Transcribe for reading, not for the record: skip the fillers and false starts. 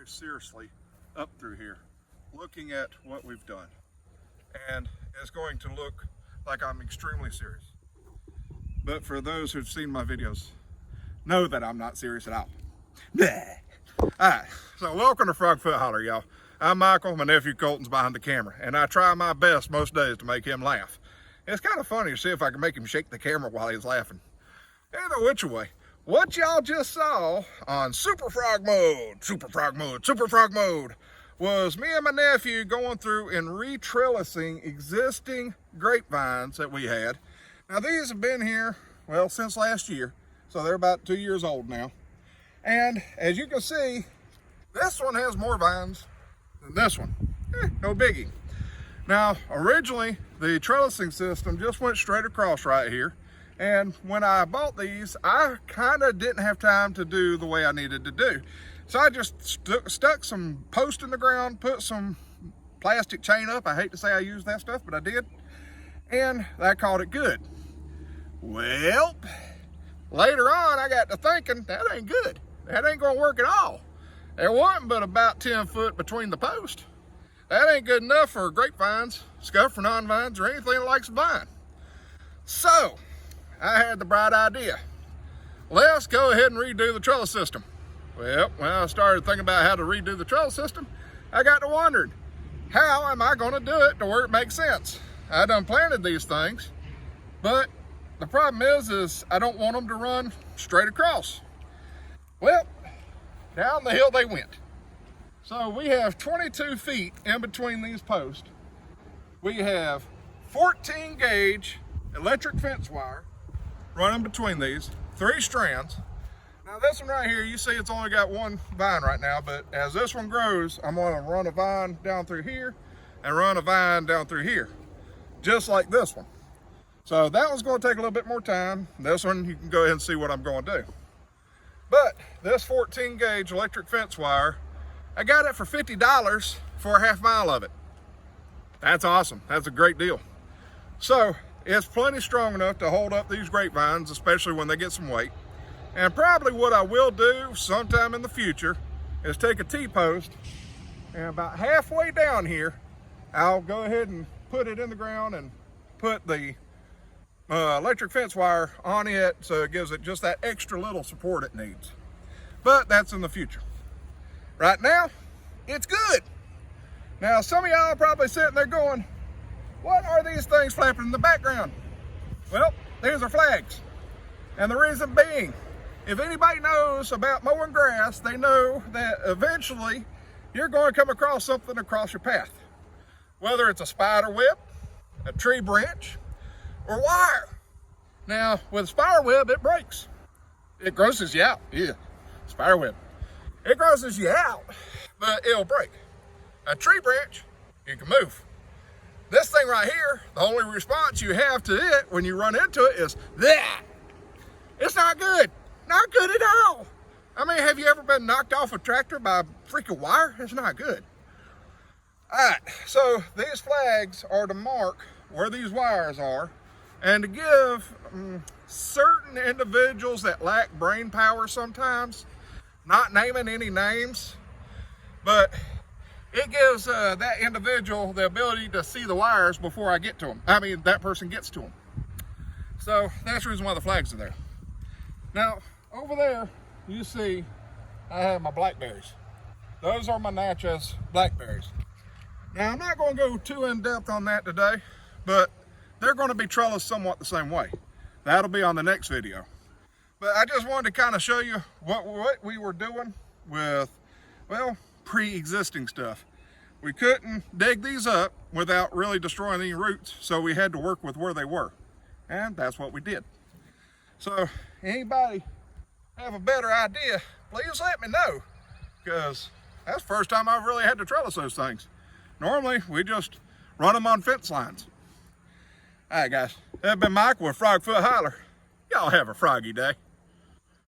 very seriously up through here, looking at what we've done. And it's going to look like I'm extremely serious. But for those who've seen my videos, know that I'm not serious at all. Alright, so welcome to Frog Foot Holler, y'all. I'm Michael, my nephew Colton's behind the camera, and I try my best most days to make him laugh. It's kind of funny to see if I can make him shake the camera while he's laughing. Either which way, what y'all just saw on Super Frog Mode was me and my nephew going through and re-trellising existing grapevines that we had. Now these have been here, well, since last year, so they're about 2 years old now. And as you can see, this one has more vines than this one. No biggie. Now, originally, the trellising system just went straight across right here. And when I bought these, I kind of didn't have time to do the way I needed to do. So I just stuck some posts in the ground, put some plastic chain up. I hate to say I used that stuff, but I did. And I called it good. Well, later on, I got to thinking, that ain't good. That ain't gonna work at all. There wasn't but about 10 foot between the posts. That ain't good enough for grapevines, scuff for non-vines, or anything that likes a vine. So, I had the bright idea. Let's go ahead and redo the trellis system. Well, when I started thinking about how to redo the trellis system, I got to wondering, how am I gonna do it to where it makes sense? I done planted these things, but the problem is I don't want them to run straight across. Well, down the hill they went. So we have 22 feet in between these posts. We have 14 gauge electric fence wire running between these, 3 strands. Now this one right here, you see it's only got one vine right now, but as this one grows, I'm gonna run a vine down through here and run a vine down through here, just like this one. So that one's gonna take a little bit more time. This one, you can go ahead and see what I'm gonna do. But this 14 gauge electric fence wire, I got it for $50 for a half mile of it. That's awesome. That's a great deal. So it's plenty strong enough to hold up these grapevines, especially when they get some weight. And probably what I will do sometime in the future is take a T-post and about halfway down here, I'll go ahead and put it in the ground and put the electric fence wire on it, so it gives it just that extra little support it needs. But that's in the future. Right now, it's good. Now, some of y'all are probably sitting there going, what are these things flapping in the background? Well, these are flags. And the reason being, if anybody knows about mowing grass, they know that eventually you're going to come across something across your path. Whether it's a spider web, a tree branch, or wire. Now, with a spider web, it breaks. It grosses you out. Yeah, spider web. It grosses you out, but it'll break. A tree branch, you can move. This thing right here, the only response you have to it when you run into it is that. It's not good. Not good at all. I mean, have you ever been knocked off a tractor by a freaking wire? It's not good. All right, so these flags are to mark where these wires are and to give certain individuals that lack brain power sometimes, not naming any names, but it gives that individual the ability to see the wires before I get to them. I mean, that person gets to them. So that's the reason why the flags are there. Now, over there, you see I have my blackberries. Those are my Natchez blackberries. Now, I'm not going to go too in-depth on that today, but they're going to be trellised somewhat the same way. That'll be on the next video. But I just wanted to kind of show you what we were doing with, well, pre-existing stuff. We couldn't dig these up without really destroying any roots, so we had to work with where they were. And that's what we did. So, anybody have a better idea, please let me know, because that's the first time I've really had to trellis those things. Normally, we just run them on fence lines. All right, guys, that's been Mike with Frog Foot Holler. Y'all have a froggy day.